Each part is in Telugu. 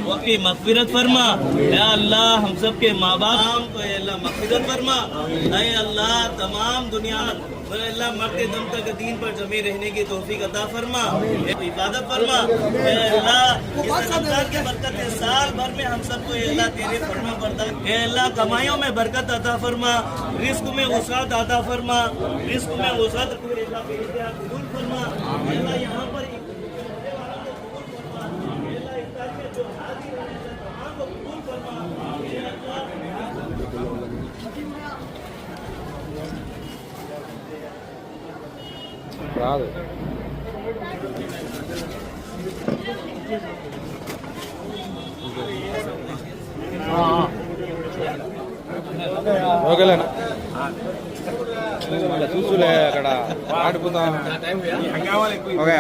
वकी मगफिरत फरमा। या अल्लाह हम सब के माँ बाप को अल्लाह मगफिरत फरमा। अल्लाह तमाम दुनिया अल्लाह मरते दम तक दीन पर जमे रहने की तौफीक अता फरमा, इबादत फरमा। अल्लाह इस रमजान के बरकत है, साल भर में हम सबको अल्लाह तेरे फरमा बरदार। अल्लाह कमाइयों में बरकत अता फरमा, रिस्क में वसात अता फरमा, रिस्क में वसात कबूल फरमा। अल्लाह यहाँ पर రాదు ఓకేలేనా చూసులే అక్కడ ఆడుకుందాం ఓకే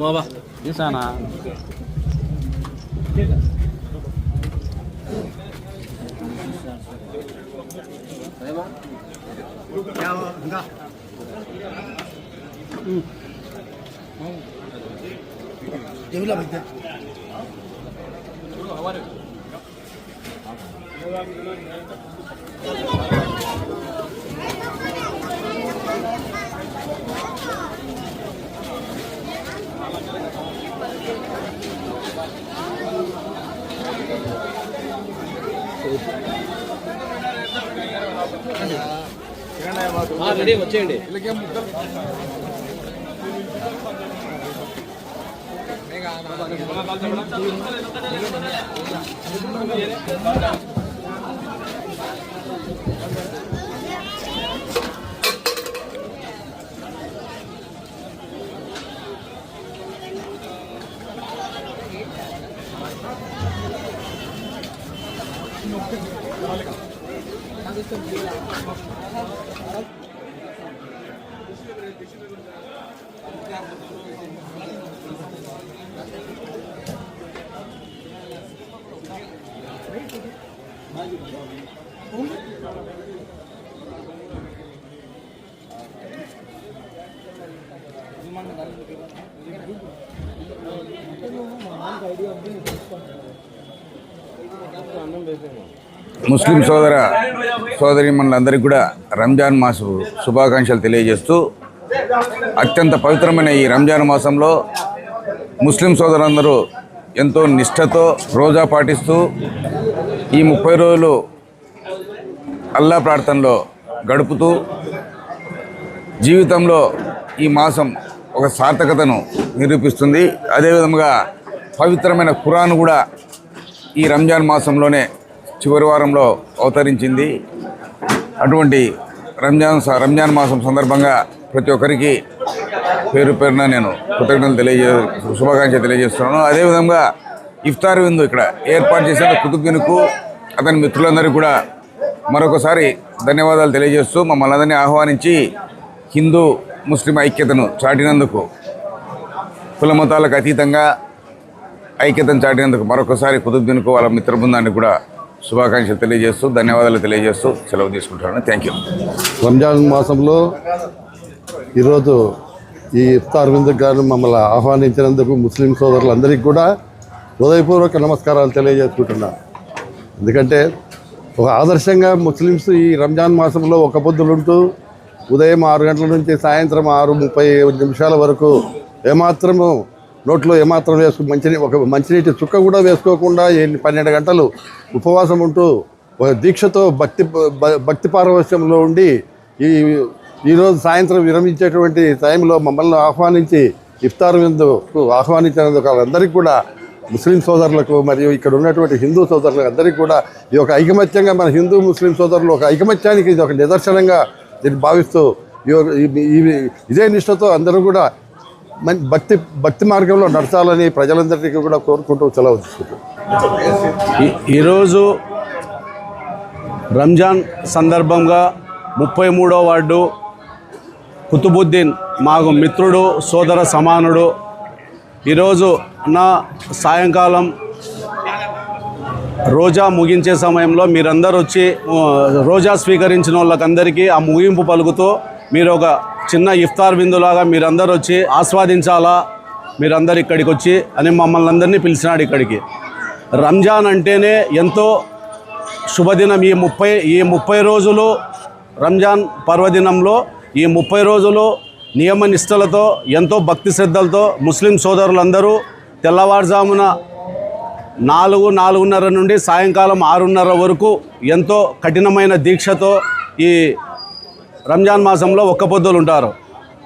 బాబా తీసానా जमीला भैया రెడీ వచ్చేయండి ముస్లిం సోదరీమణులందరికీ కూడా రంజాన్ మాస శుభాకాంక్షలు తెలియజేస్తూ అత్యంత పవిత్రమైన ఈ రంజాన్ మాసంలో ముస్లిం సోదరులందరూ ఎంతో నిష్ఠతో రోజా పాటిస్తూ ఈ 30 రోజులు అల్లా ప్రార్థనలో గడుపుతూ జీవితంలో ఈ మాసం ఒక సార్థకతను నిరూపిస్తుంది. అదేవిధంగా పవిత్రమైన ఖురాన్ కూడా ఈ రంజాన్ మాసంలోనే చివరి వారంలో అవతరించింది. అటువంటి రంజాన్ మాసం సందర్భంగా ప్రతి ఒక్కరికి పేరు పేరున నేను కృతజ్ఞతలు శుభాకాంక్షలు తెలియజేస్తున్నాను. అదేవిధంగా ఇఫ్తార్ విందు ఇక్కడ ఏర్పాటు చేసిన కుతుబ్దీన్కు అతని మిత్రులందరికీ కూడా మరొకసారి ధన్యవాదాలు తెలియజేస్తూ మమ్మల్ని అందరినీ ఆహ్వానించి హిందూ ముస్లిం ఐక్యతను చాటినందుకు, కుల మతాలకు అతీతంగా ఐక్యతను చాటినందుకు మరొకసారి కుతుబ్దీన్కు వాళ్ళ మిత్ర బృందానికి కూడా శుభాకాంక్షలు తెలియజేస్తూ ధన్యవాదాలు తెలియజేస్తూ సెలవు తీసుకుంటాను. Thank you. రంజాన్ మాసంలో ఈరోజు ఈ ఇఫ్తార్ విందుకు గాను మమ్మల్ని ఆహ్వానించినందుకు ముస్లిం సోదరులందరికీ కూడా హృదయపూర్వక నమస్కారాలు తెలియజేసుకుంటున్నాను. ఎందుకంటే ఒక ఆదర్శంగా ముస్లిమ్స్ ఈ రంజాన్ మాసంలో ఒక పొద్దులుంటూ ఉదయం 6 గంటల నుంచి సాయంత్రం 6:30 వరకు ఏమాత్రము నోట్లో ఏమాత్రం ఒక మంచినీటి చుక్క కూడా వేసుకోకుండా 12 గంటలు ఉపవాసం ఉంటూ ఒక దీక్షతో భక్తి పారవశ్యంలో ఉండి ఈరోజు సాయంత్రం విరమించేటువంటి టైంలో మమ్మల్ని ఆహ్వానించి ఇఫ్తార్ విందుకు ఆహ్వానించినందుకు వాళ్ళందరికీ కూడా ముస్లిం సోదరులకు మరియు ఇక్కడ ఉన్నటువంటి హిందూ సోదరులకు అందరికీ కూడా ఈ యొక్క ఐకమత్యంగా మన హిందూ ముస్లిం సోదరులు ఒక ఐకమత్యానికి ఇది ఒక నిదర్శనంగా దీన్ని భావిస్తూ ఇదే నిష్ఠతో అందరూ కూడా భక్తి మార్గంలో నడచాలని ప్రజలందరికీ కూడా కోరుకుంటూ సెలవు తీసుకుంటాం. ఈరోజు రంజాన్ సందర్భంగా 33వ వార్డు కుతుబుద్దీన్ మాకు మిత్రుడు, సోదర సమానుడు. ఈరోజు నా సాయంకాలం రోజా ముగించే సమయంలో మీరందరూ వచ్చి రోజా స్వీకరించిన వాళ్ళకందరికీ ఆ ముగింపు పలుకుతూ మీరు ఒక చిన్న ఇఫ్తార్ విందులాగా మీరందరూ వచ్చి ఆస్వాదించాలా, మీరందరూ ఇక్కడికి వచ్చి అని మమ్మల్ని అందరినీ పిలిచినాడు ఇక్కడికి. రంజాన్ అంటేనే ఎంతో శుభదినం. ఈ 30 రోజులు రంజాన్ పర్వదినంలో ఈ 30 రోజులు నియమ నిష్టలతో ఎంతో భక్తి శ్రద్ధలతో ముస్లిం సోదరులందరూ తెల్లవారుజామున 4:30 నుండి సాయంకాలం 6:30 వరకు ఎంతో కఠినమైన దీక్షతో ఈ రంజాన్ మాసంలో ఒక్క పొద్దులు ఉంటారు.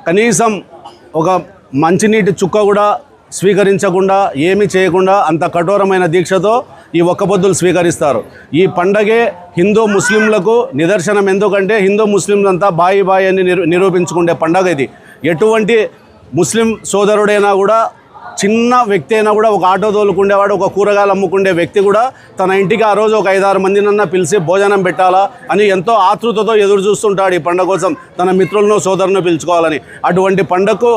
కనీసం ఒక మంచినీటి చుక్క కూడా స్వీకరించకుండా, ఏమీ చేయకుండా అంత కఠోరమైన దీక్షతో ఈ ఒక్క పొద్దులు స్వీకరిస్తారు. ఈ పండగే హిందూ ముస్లింలకు నిదర్శనం. ఎందుకంటే హిందూ ముస్లింలంతా బాయి అని నిరూపించుకునే పండగ ఇది. ఎటువంటి ముస్లిం సోదరుడైనా కూడా, చిన్న వ్యక్తి అయినా కూడా, ఒక ఆటో తోలుకుండేవాడు, ఒక కూరగాయలు అమ్ముకుండే వ్యక్తి కూడా తన ఇంటికి ఆ రోజు ఒక 5-6 మందినన్నా పిలిచి భోజనం పెట్టాలా అని ఎంతో ఆతృతతో ఎదురు చూస్తుంటాడు ఈ పండుగ కోసం, తన మిత్రులను సోదరులను పిలుచుకోవాలని. అటువంటి పండుగకు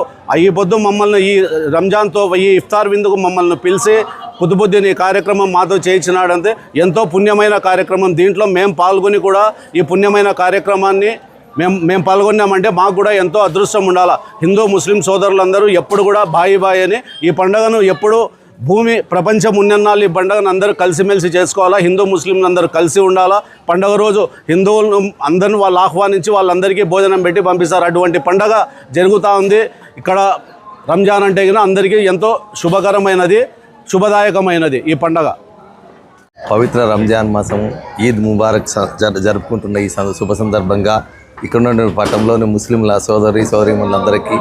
ఈ పొద్దు మమ్మల్ని ఈ రంజాన్తో ఈ ఇఫ్తార్ విందుకు మమ్మల్ని పిలిచి కుతుబుద్దీన్ ఈ కార్యక్రమం మాతో చేయించినాడంటే ఎంతో పుణ్యమైన కార్యక్రమం. దీంట్లో మేము పాల్గొని కూడా ఈ పుణ్యమైన కార్యక్రమాన్ని మేము పాల్గొన్నామంటే మాకు కూడా ఎంతో అదృష్టం ఉండాలి. హిందూ ముస్లిం సోదరులందరూ ఎప్పుడు కూడా బాయి అని ఈ పండుగను ఎప్పుడు ప్రపంచం ఉన్నన్నాళ్ళు ఈ పండుగను అందరూ కలిసిమెలిసి చేసుకోవాలా. హిందూ ముస్లింలు అందరూ కలిసి ఉండాలా. పండుగ రోజు హిందువులను అందరిని వాళ్ళు ఆహ్వానించి వాళ్ళందరికీ భోజనం పెట్టి పంపిస్తారు. అటువంటి పండుగ జరుగుతూ ఉంది ఇక్కడ. రంజాన్ అంటే కూడా అందరికీ ఎంతో శుభకరమైనది, శుభదాయకమైనది ఈ పండుగ. పవిత్ర రంజాన్ మాసం ఈద్ ముబారక్ జరుపుకుంటున్న ఈ శుభ సందర్భంగా ఇక్కడ ఉన్న పట్టణంలోని ముస్లింల సోదరీమణులందరికీ,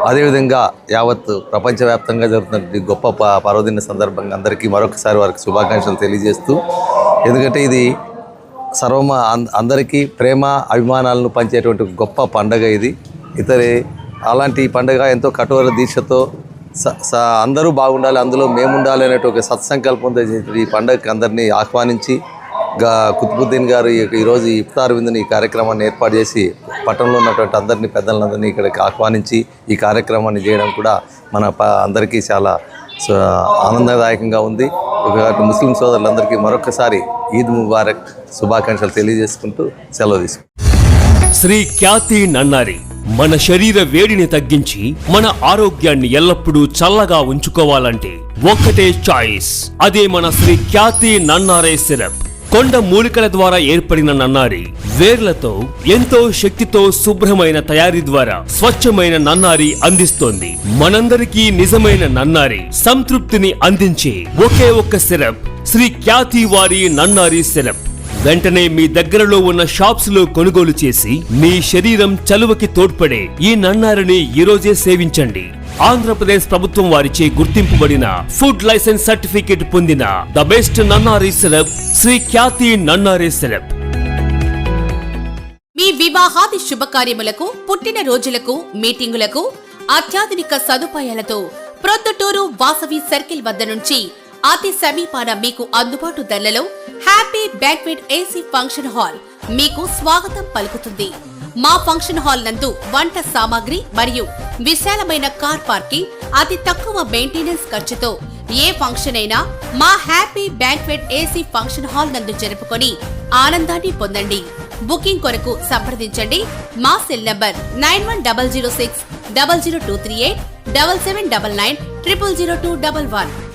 అదేవిధంగా యావత్ ప్రపంచవ్యాప్తంగా జరుగుతున్న గొప్ప పర్వదిన సందర్భంగా అందరికీ మరొకసారి వారికి శుభాకాంక్షలు తెలియజేస్తూ, ఎందుకంటే ఇది అందరికీ ప్రేమ అభిమానాలను పంచేటువంటి గొప్ప పండుగ ఇది. అలాంటి పండుగ ఎంతో కఠోర దీక్షతో అందరూ బాగుండాలి, అందులో మేముండాలి అనేటువంటి ఒక సత్సంకల్పంతో ఈ పండుగకి అందరినీ ఆహ్వానించి కుతుబుద్దీన్ గారు ఈరోజు ఇఫ్తార్ విందుని ఈ కార్యక్రమాన్ని ఏర్పాటు చేసి పట్టణంలో ఉన్నటువంటి అందరినీ పెద్దలందరినీ ఇక్కడికి ఆహ్వానించి ఈ కార్యక్రమాన్ని చేయడం కూడా మన అందరికీ చాలా ఆనందదాయకంగా ఉంది. ముస్లిం సోదరులందరికీ మరొకసారి ఈద్ ముబారక్ శుభాకాంక్షలు తెలియజేసుకుంటూ సెలవు తీసుకుంటాం. శ్రీ ఖ్యాతి నన్నారి మన శరీర వేడిని తగ్గించి మన ఆరోగ్యాన్ని ఎల్లప్పుడూ చల్లగా ఉంచుకోవాలంటే ఒక్కటే చాయిస్, అదే మన శ్రీ ఖ్యాతి నన్నారే సిరప్. కొండ మూలికల ద్వారా ఏర్పడిన నన్నారి వేర్లతో ఎంతో శక్తితో శుభ్రమైన తయారీ ద్వారా స్వచ్ఛమైన నన్నారి అందిస్తోంది. మనందరికీ నిజమైన నన్నారి సంతృప్తిని అందించే ఒకే ఒక్క సిరప్ శ్రీ ఖ్యాతి వారి నన్నారి సిరప్. వెంటనే మీ దగ్గరలో ఉన్న షాప్స్ లో కొనుగోలు చేసి మీ శరీరం చలువకి తోడ్పడే ఈ నన్నారిని ఈరోజే సేవించండి. ఆంధ్రప్రదేశ్ ప్రభుత్వం వారిచే గుర్తింపుబడిన ఫుడ్ లైసెన్స్ సర్టిఫికేట్ పొందిన the best nannari syrup Shri Khyati nannari syrup. మీ వివాహాది శుభకార్యములకు, పుట్టిన రోజులకు, మీటింగులకు అత్యాధునిక సదుపాయాలతో ప్రొద్దుటూరు వాసవి సర్కిల్ వద్ద నుంచి అతి సమీపాన మీకు అందుబాటు ధరలలో happy banquet AC function hall మీకు స్వాగతం పలుకుతుంది. మా ఫంక్షన్ హాల్ నందు వంట సామాగ్రి మరియు విశాలమైన కార్ పార్కింగ్, అతి తక్కువ మెయింటెనెన్స్ ఖర్చుతో ఏ ఫంక్షన్ అయినా మా happy banquet AC function hall నందు జరుపుకొని ఆనందాన్ని పొందండి. బుకింగ్ కొరకు సంప్రదించండి. మా సెల్ నంబర్ 9100600238 7799 000211.